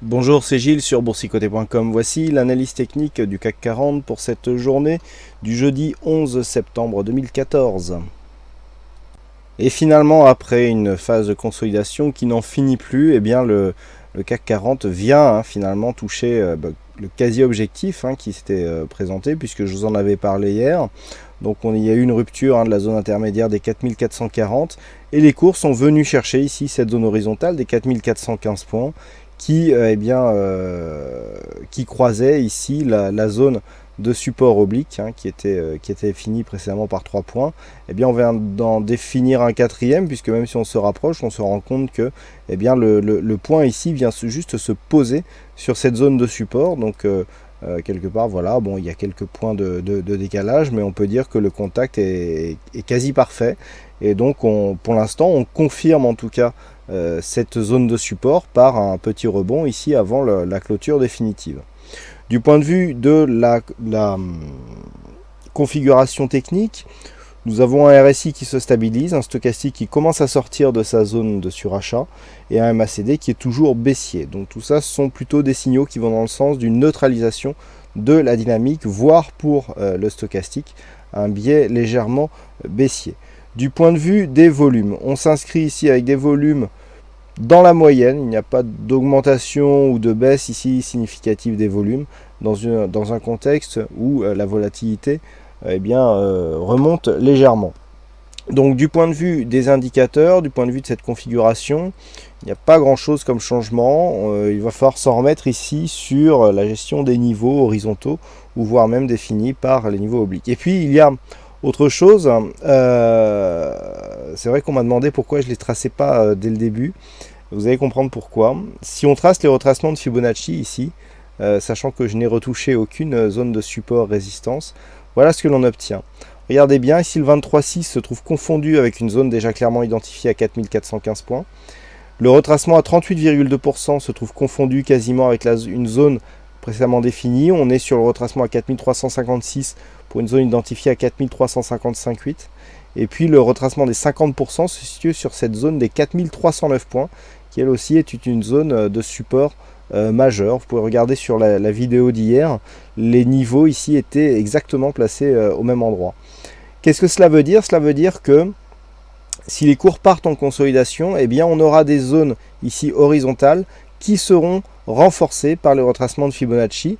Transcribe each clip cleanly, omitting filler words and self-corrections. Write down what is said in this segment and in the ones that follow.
Bonjour, c'est Gilles sur boursicoté.com. Voici l'analyse technique du CAC 40 pour cette journée du jeudi 11 septembre 2014. Et finalement, après une phase de consolidation qui n'en finit plus, eh bien le CAC 40 vient finalement toucher le quasi-objectif qui s'était présenté, puisque je vous en avais parlé hier. Donc il y a eu une rupture de la zone intermédiaire des 4440 et les cours sont venus chercher ici cette zone horizontale des 4415 points qui croisait ici la zone de support oblique qui était fini précédemment par 3 points. Eh bien on vient d'en définir un quatrième, puisque même si on se rapproche, on se rend compte que le point ici vient juste se poser sur cette zone de support. Donc quelque part, voilà, bon, il y a quelques points de décalage, mais on peut dire que le contact est quasi parfait. Et donc, pour l'instant, on confirme en tout cas cette zone de support par un petit rebond ici avant la clôture définitive. Du point de vue de la configuration technique, nous avons un RSI qui se stabilise, un stochastique qui commence à sortir de sa zone de surachat et un MACD qui est toujours baissier. Donc tout ça, ce sont plutôt des signaux qui vont dans le sens d'une neutralisation de la dynamique, voire pour le stochastique, un biais légèrement baissier. Du point de vue des volumes, on s'inscrit ici avec des volumes dans la moyenne. Il n'y a pas d'augmentation ou de baisse ici significative des volumes dans un contexte où la volatilité remonte légèrement. Donc du point de vue des indicateurs, du point de vue de cette configuration, il n'y a pas grand chose comme changement. Il va falloir s'en remettre ici sur la gestion des niveaux horizontaux, ou voire même définis par les niveaux obliques. Et puis il y a autre chose, c'est vrai qu'on m'a demandé pourquoi je ne les traçais pas dès le début. Vous allez comprendre pourquoi. Si on trace les retracements de Fibonacci ici, sachant que je n'ai retouché aucune zone de support résistance, voilà ce que l'on obtient. Regardez bien, ici le 23,6 se trouve confondu avec une zone déjà clairement identifiée à 4415 points. Le retracement à 38,2% se trouve confondu quasiment avec une zone précédemment définie. On est sur le retracement à 4356 pour une zone identifiée à 4355,8. Et puis le retracement des 50% se situe sur cette zone des 4309 points, qui elle aussi est une zone de support majeur. Vous pouvez regarder sur la vidéo d'hier, les niveaux ici étaient exactement placés au même endroit. Qu'est-ce que cela veut dire? Cela veut dire que si les cours partent en consolidation, eh bien on aura des zones ici horizontales qui seront renforcées par le retracement de Fibonacci,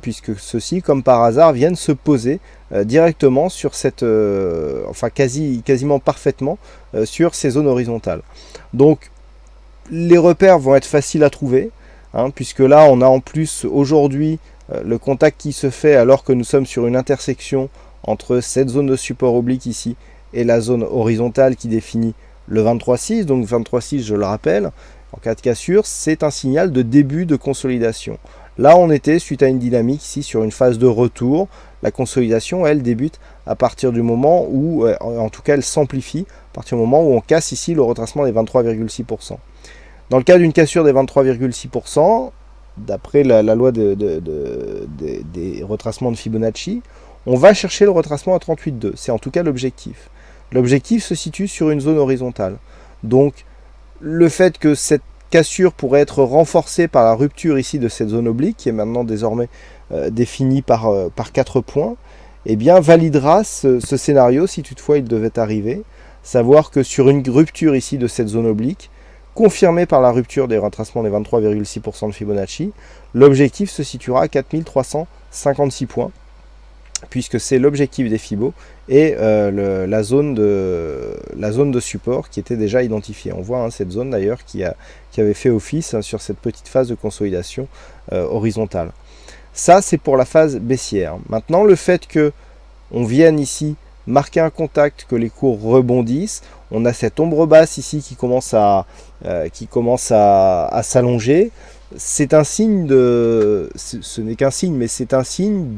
puisque ceux-ci, comme par hasard, viennent se poser directement sur cette, quasiment parfaitement sur ces zones horizontales. Donc les repères vont être faciles à trouver, puisque là on a en plus aujourd'hui le contact qui se fait alors que nous sommes sur une intersection entre cette zone de support oblique ici et la zone horizontale qui définit le 23,6. Donc 23,6, je le rappelle, en cas de cassure, c'est un signal de début de consolidation. Là on était suite à une dynamique ici sur une phase de retour. La consolidation, elle, débute à partir du moment où, en tout cas elle s'amplifie, à partir du moment où on casse ici le retracement des 23,6%. Dans le cas d'une cassure des 23,6%, d'après la loi des retracements de Fibonacci, on va chercher le retracement à 38,2. C'est en tout cas l'objectif. L'objectif se situe sur une zone horizontale. Donc, le fait que cette cassure pourrait être renforcée par la rupture ici de cette zone oblique, qui est maintenant désormais définie par 4 points, eh bien, validera ce scénario si toutefois il devait arriver. Savoir que sur une rupture ici de cette zone oblique, confirmée par la rupture des retracements des 23,6% de Fibonacci, l'objectif se situera à 4356 points, puisque c'est l'objectif des Fibos et la zone de support qui était déjà identifiée. On voit cette zone d'ailleurs qui avait fait office sur cette petite phase de consolidation horizontale. Ça, c'est pour la phase baissière. Maintenant, le fait que on vienne ici marquer un contact, que les cours rebondissent, on a cette ombre basse ici qui commence à s'allonger. C'est un signe ce n'est qu'un signe, mais c'est un signe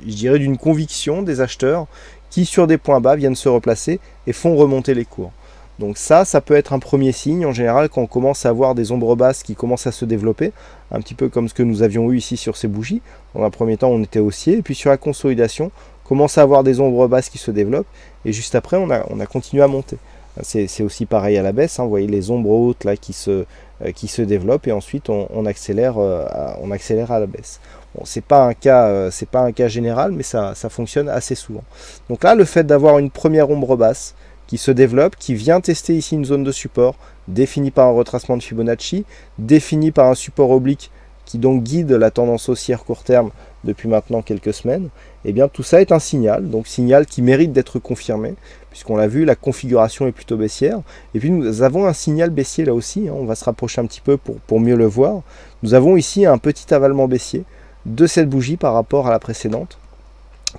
d'une conviction des acheteurs qui, sur des points bas, viennent se replacer et font remonter les cours. Donc ça peut être un premier signe, en général, quand on commence à avoir des ombres basses qui commencent à se développer, un petit peu comme ce que nous avions eu ici sur ces bougies. Dans un premier temps, on était haussier, et puis sur la consolidation, on commence à avoir des ombres basses qui se développent, et juste après, on a continué à monter. C'est aussi pareil à la baisse, vous voyez les ombres hautes là qui se qui se développe et ensuite on accélère à la baisse. Bon, c'est pas un cas général, mais ça fonctionne assez souvent. Donc là, le fait d'avoir une première ombre basse qui se développe, qui vient tester ici une zone de support, définie par un retracement de Fibonacci, définie par un support oblique qui donc guide la tendance haussière court terme depuis maintenant quelques semaines, et bien tout ça est un signal, donc signal qui mérite d'être confirmé, puisqu'on l'a vu, la configuration est plutôt baissière. Et puis nous avons un signal baissier là aussi, on va se rapprocher un petit peu pour mieux le voir. Nous avons ici un petit avalement baissier de cette bougie par rapport à la précédente,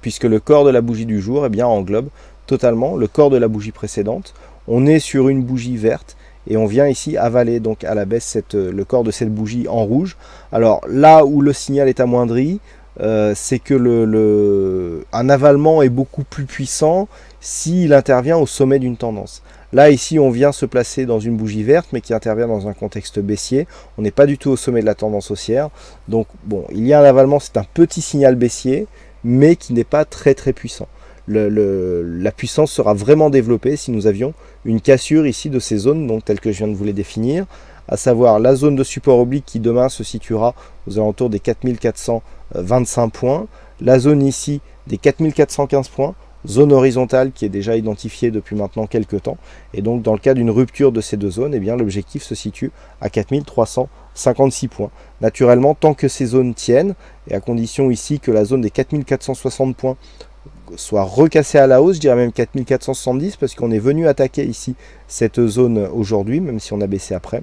puisque le corps de la bougie du jour englobe totalement le corps de la bougie précédente. On est sur une bougie verte, et on vient ici avaler donc à la baisse le corps de cette bougie en rouge. Alors là où le signal est amoindri, c'est que un avalement est beaucoup plus puissant s'il intervient au sommet d'une tendance. Là ici on vient se placer dans une bougie verte mais qui intervient dans un contexte baissier. On n'est pas du tout au sommet de la tendance haussière. Donc bon, il y a un avalement, c'est un petit signal baissier mais qui n'est pas très puissant. La puissance sera vraiment développée si nous avions une cassure ici de ces zones, donc telles que je viens de vous les définir, à savoir la zone de support oblique qui demain se situera aux alentours des 4425 points, la zone ici des 4415 points, zone horizontale qui est déjà identifiée depuis maintenant quelques temps, et donc dans le cas d'une rupture de ces deux zones, eh bien l'objectif se situe à 4356 points. Naturellement, tant que ces zones tiennent, et à condition ici que la zone des 4460 points soit recassé à la hausse, je dirais même 4470, parce qu'on est venu attaquer ici cette zone aujourd'hui, même si on a baissé après,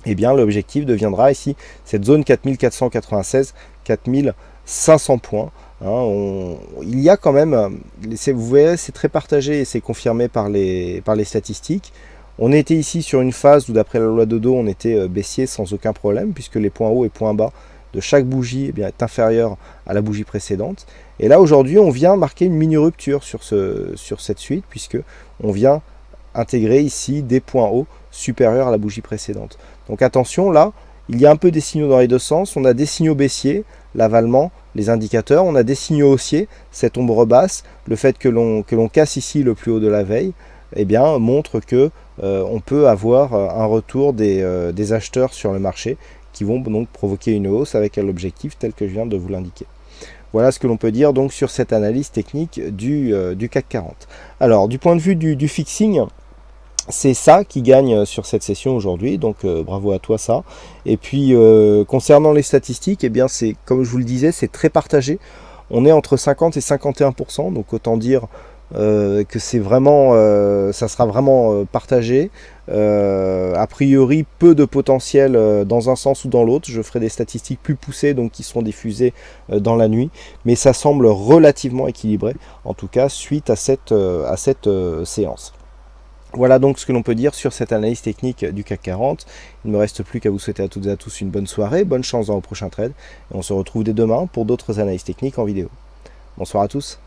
et bien l'objectif deviendra ici cette zone 4496, 4500 points. Il y a quand même, vous voyez, c'est très partagé et c'est confirmé par les statistiques. On était ici sur une phase où d'après la loi de Dodo, on était baissier sans aucun problème, puisque les points hauts et points bas de chaque bougie est inférieur à la bougie précédente. Et là aujourd'hui on vient marquer une mini rupture sur cette suite, puisque on vient intégrer ici des points hauts supérieurs à la bougie précédente. Donc attention, là il y a un peu des signaux dans les deux sens. On a des signaux baissiers, l'avalement, les indicateurs, on a des signaux haussiers, cette ombre basse, le fait que l'on casse ici le plus haut de la veille, montre que on peut avoir un retour des acheteurs sur le marché qui vont donc provoquer une hausse avec l'objectif tel que je viens de vous l'indiquer. Voilà ce que l'on peut dire donc sur cette analyse technique du CAC 40. Alors du point de vue du fixing, c'est ça qui gagne sur cette session aujourd'hui, donc bravo à toi ça. Et puis concernant les statistiques, c'est comme je vous le disais, c'est très partagé. On est entre 50 et 51%, donc autant dire que c'est vraiment, ça sera vraiment partagé. A priori, peu de potentiel dans un sens ou dans l'autre. Je ferai des statistiques plus poussées, donc qui seront diffusées dans la nuit, mais ça semble relativement équilibré, en tout cas suite à cette séance. Voilà donc ce que l'on peut dire sur cette analyse technique du CAC 40. Il ne me reste plus qu'à vous souhaiter à toutes et à tous une bonne soirée, bonne chance dans vos prochains trades, et on se retrouve dès demain pour d'autres analyses techniques en vidéo. Bonsoir à tous.